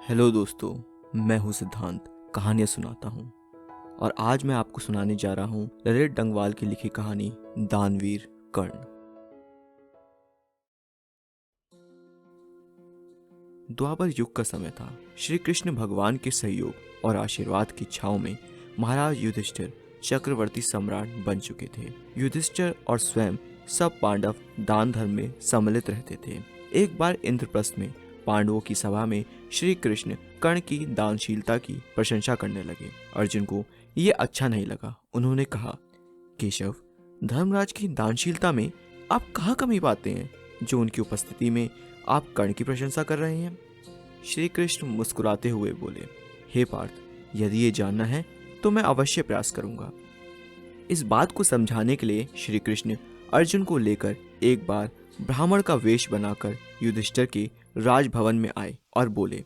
Hello दोस्तों, मैं हूं सिद्धांत, कहानियां सुनाता हूं। और आज मैं आपको सुनाने जा रहा हूं ललित डंगवाल की लिखी कहानी दानवीर कर्ण। द्वापर युग का समय था। श्री कृष्ण भगवान के सहयोग और आशीर्वाद की छांव में महाराज युधिष्ठिर चक्रवर्ती सम्राट बन चुके थे। युधिष्ठिर और स्वयं सब पांडव दान धर्म में सम्मिलित रहते थे। एक बार इंद्रप्रस्थ में पांडवों की सभा में श्री कृष्ण कर्ण की दानशीलता की प्रशंसा करने लगे। अर्जुन को यह अच्छा नहीं लगा। उन्होंने कहा, केशव, धर्मराज की दानशीलता में आप कहाँ कमी पाते हैं जो उनकी उपस्थिति में आप कर्ण की प्रशंसा कर रहे हैं? श्री कृष्ण मुस्कुराते हुए बोले, हे पार्थ, यदि ये जानना है तो मैं अवश्य प्रयास करूंगा। इस बात को समझाने के लिए श्री कृष्ण अर्जुन को लेकर एक बार ब्राह्मण का वेश बनाकर युधिष्ठिर के राजभवन में आए और बोले,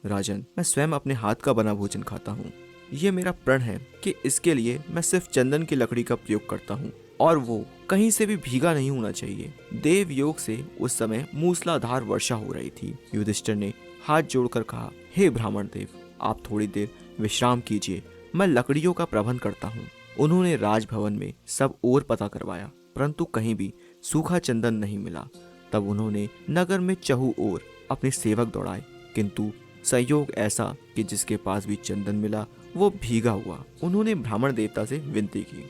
राजन, मैं स्वयं अपने हाथ का बना भोजन खाता हूँ। ये मेरा प्रण है कि इसके लिए मैं सिर्फ चंदन की लकड़ी का प्रयोग करता हूँ और वो कहीं से भी भीगा नहीं होना चाहिए। देव योग से उस समय मूसलाधार वर्षा हो रही थी। युधिष्ठिर ने हाथ जोड़कर कहा, हे ब्राह्मण देव, आप थोड़ी देर विश्राम कीजिए, मैं लकड़ियों का प्रबंध करता हूँ। उन्होंने राजभवन में सब ओर पता करवाया, परंतु कहीं भी सूखा चंदन नहीं मिला। तब उन्होंने नगर में चहु ओर अपने सेवक दौड़ाए, किंतु संयोग ऐसा कि जिसके पास भी चंदन मिला वो भीगा हुआ। उन्होंने ब्राह्मण देवता से विनती की,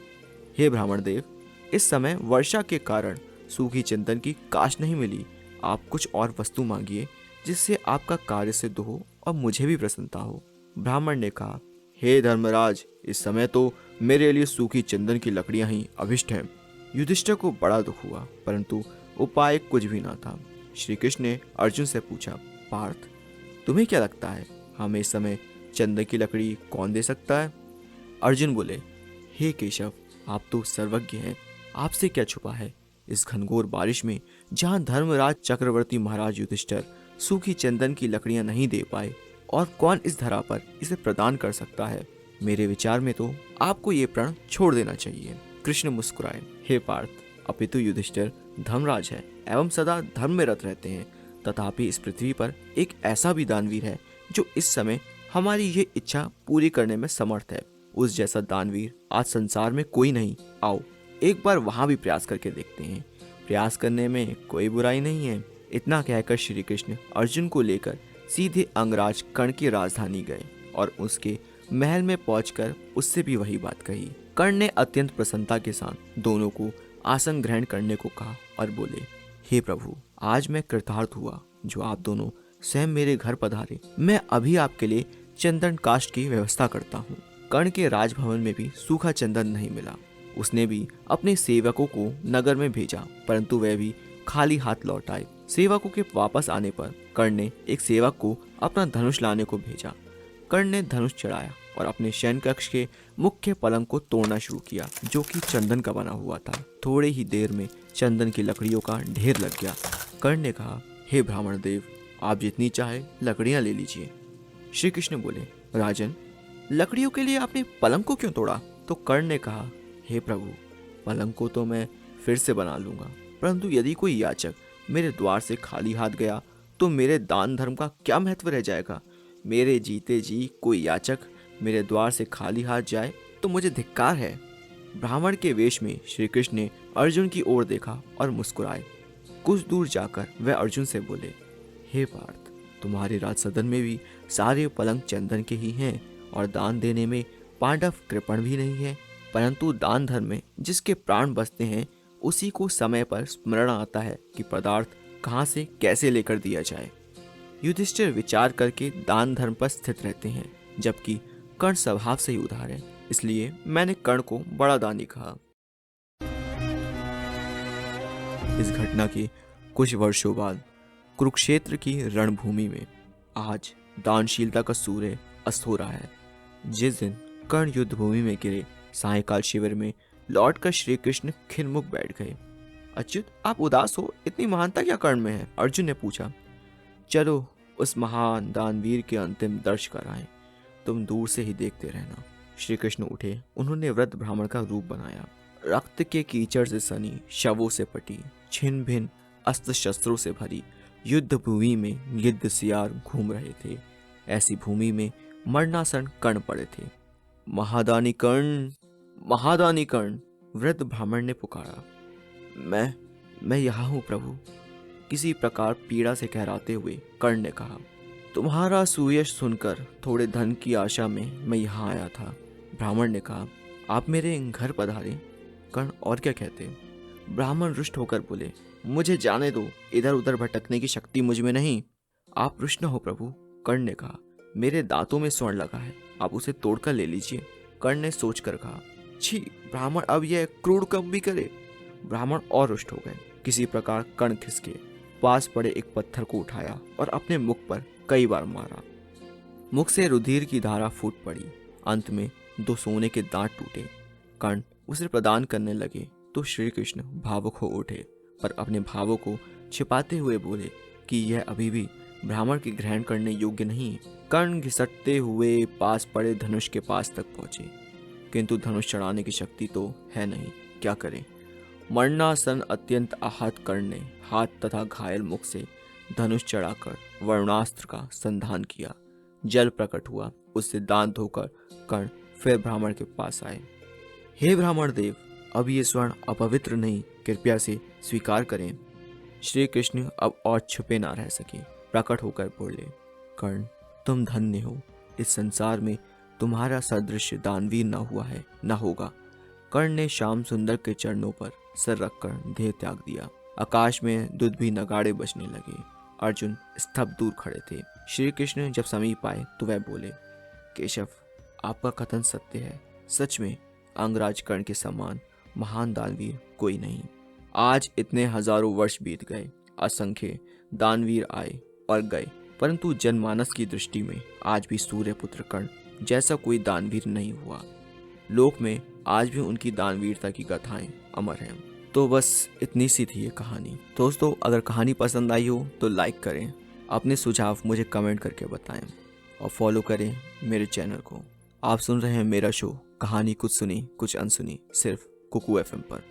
हे ब्राह्मण देव, इस समय वर्षा के कारण सूखी चंदन की काश नहीं मिली। आप कुछ और वस्तु मांगिए जिससे आपका कार्य सिद्ध हो और मुझे भी प्रसन्नता हो। ब्राह्मण ने कहा, हे धर्मराज, इस समय तो मेरे लिए सूखी चंदन की लकड़ियां ही अभिष्ट हैं। युधिष्ठिर को बड़ा दुख हुआ, परंतु उपाय कुछ भी ना था। श्री कृष्ण ने अर्जुन से पूछा, पार्थ, तुम्हें क्या लगता है हमें इस समय चंदन की लकड़ी कौन दे सकता है? अर्जुन बोले, हे केशव, आप तो सर्वज्ञ हैं, आपसे क्या छुपा है। इस घनघोर बारिश में जहाँ धर्मराज चक्रवर्ती महाराज युधिष्ठिर सूखी चंदन की लकड़ियां नहीं दे पाए, और कौन इस धरा पर इसे प्रदान कर सकता है? मेरे विचार में तो आपको ये प्रण छोड़ देना चाहिए। कृष्ण मुस्कुराए, हे पार्थ, अपितु युधिष्ठिर धर्मराज है एवं सदा धर्म में रत रहते हैं। तथापि इस पृथ्वी पर एक ऐसा भी दानवीर है जो इस समय हमारी ये इच्छा पूरी करने में समर्थ है। उस जैसा दानवीर आज संसार में कोई नहीं। आओ एक बार वहां भी प्रयास करके देखते हैं। प्रयास करने में कोई बुराई नहीं है। इतना कहकर श्री कृष्ण अर्जुन को लेकर सीधे अंगराज कर्ण की राजधानी गए और उसके महल में पहुंचकर उससे भी वही बात कही। कर्ण ने अत्यंत प्रसन्नता के साथ दोनों को आसन ग्रहण करने को कहा और बोले, हे प्रभु, आज मैं कृतार्थ हुआ जो आप दोनों स्वयं मेरे घर पधारे। मैं अभी आपके लिए चंदन काष्ठ की व्यवस्था करता हूँ। कर्ण के राजभवन में भी सूखा चंदन नहीं मिला। उसने भी अपने सेवकों को नगर में भेजा, परंतु वे भी खाली हाथ लौट आए। सेवकों के वापस आने पर कर्ण ने एक सेवक को अपना धनुष लाने को भेजा। कर्ण ने धनुष चढ़ाया और अपने शयन कक्ष के मुख्य पलंग को तोड़ना शुरू किया, जो कि चंदन का बना हुआ था। थोड़े ही देर में चंदन की लकड़ियों का ढेर लग गया। कर्ण ने कहा, हे ब्राह्मण देव, आप जितनी चाहे लकड़ियां ले लीजिए। श्री कृष्ण बोले, राजन, लकड़ियों के लिए आपने पलंग को क्यों तोड़ा? तो कर्ण ने कहा, हे प्रभु, पलंग को तो मैं फिर से बना लूंगा, परंतु यदि कोई याचक मेरे द्वार से खाली हाथ गया तो मेरे दान धर्म का क्या महत्व रह जाएगा? मेरे जीते जी कोई याचक मेरे द्वार से खाली हाथ जाए तो मुझे धिक्कार है। ब्राह्मण के वेश में श्री कृष्ण ने अर्जुन की ओर देखा और मुस्कुराए। कुछ दूर जाकर वह अर्जुन से बोले, हे पार्थ, तुम्हारे राज सदन में भी सारे पलंग चंदन के ही हैं और दान देने में पांडव कृपण भी नहीं है, परंतु दान धर्म में जिसके प्राण बसते हैं उसी को समय पर स्मरण आता है कि पदार्थ कहाँ से कैसे लेकर दिया जाए। युधिष्ठिर विचार करके दान धर्म पर स्थित रहते हैं, जबकि कर्ण स्वभाव से ही उदार है, इसलिए मैंने कर्ण को बड़ा दानी कहा। इस घटना के कुछ वर्षों बाद कुरुक्षेत्र की रणभूमि में आज दानशीलता का सूर्य अस्त हो रहा है। जिस दिन कर्ण युद्ध भूमि में गिरे, सायंकाल शिविर में लौटकर श्री कृष्ण खिन्मुख बैठ गए। अच्युत, आप उदास हो, इतनी महानता क्या कर्ण में है? अर्जुन ने पूछा। चलो उस महान दानवीर के अंतिम दर्श कराएं, तुम दूर से ही देखते रहना। श्री कृष्ण उठे। उन्होंने वृद्ध ब्राह्मण का रूप बनाया। रक्त के कीचड़ से सनी, शवों से पटी, छिन्न भिन्न अस्त्र शस्त्रों से भरी युद्ध भूमि में गिद्ध सियार घूम रहे थे। ऐसी भूमि में मरणासन कर्ण पड़े थे। महादानी कर्ण, महादानी कर्ण, वृद्ध ब्राह्मण ने पुकारा। मैं यहाँ हूँ प्रभु, किसी प्रकार पीड़ा से कहराते हुए कर्ण ने कहा। तुम्हारा सुयश सुनकर थोड़े धन की आशा में मैं यहाँ आया था। ब्राह्मण ने कहा, आप मेरे घर पधारे। कर्ण और क्या कहते। ब्राह्मण रुष्ट होकर बोले, मुझे जाने दो, इधर उधर भटकने की शक्ति मुझ में नहीं। आप रुष्ट न हो प्रभु। कर्ण ने कहा, मेरे दांतों में स्वर्ण लगा है, आप उसे तोड़कर ले लीजिए। कर्ण ने सोचकर कहा, छी, ब्राह्मण अब यह क्रूर काम भी करे। ब्राह्मण और रुष्ट हो गए। किसी प्रकार कर्ण खिसके पास पड़े एक पत्थर को उठाया और अपने मुख पर कई बार मारा। मुख से रुधिर की धारा फूट पड़ी। अंत में 2 सोने के दांत टूटे। कर्ण उसे प्रदान करने लगे तो श्री कृष्ण भावुक हो उठे, पर अपने भावों को छिपाते हुए बोले कि यह अभी भी ब्राह्मण की ग्रहण करने योग्य नहीं है। कर्ण घिसटते हुए पास पड़े धनुष के पास तक पहुंचे, किंतु धनुष चढ़ाने की शक्ति तो है नहीं, क्या करें। मरणासन अत्यंत आहत कर्ण ने हाथ तथा घायल मुख से धनुष चढ़ाकर वरुणास्त्र का संधान किया। जल प्रकट हुआ, उससे दांत धोकर कर्ण फिर ब्राह्मण के पास आए। हे ब्राह्मण देव, अब ये स्वर्ण अपवित्र नहीं, कृपया से स्वीकार करें। श्री कृष्ण अब और छुपे ना रह सके, प्रकट होकर बोले, कर्ण तुम धन्य हो, इस संसार में तुम्हारा सदृश दानवीर न हुआ है, न होगा। कर्ण ने श्याम सुंदर के चरणों पर सर रखकर देह त्याग दिया। आकाश में दुध भी नगाड़े बजने लगे। अर्जुन स्तब्ध दूर खड़े थे। श्री कृष्ण जब समीप आए तो वह बोले, केशव, आपका कथन सत्य है। सच में अंगराज कर्ण के समान महान दानवीर कोई नहीं। आज इतने हजारों वर्ष बीत गए, असंख्य दानवीर आए और गए, परंतु जनमानस की दृष्टि में आज भी सूर्यपुत्र कर्ण जैसा कोई दानवीर नहीं हुआ। लोक में आज भी उनकी दानवीरता की गाथाएं अमर हैं। तो बस इतनी सी थी ये कहानी। दोस्तों, अगर कहानी पसंद आई हो तो लाइक करें, अपने सुझाव मुझे कमेंट करके बताएं और फॉलो करें मेरे चैनल को। आप सुन रहे हैं मेरा शो कहानी कुछ सुनी कुछ अनसुनी, सिर्फ कुकू FM पर।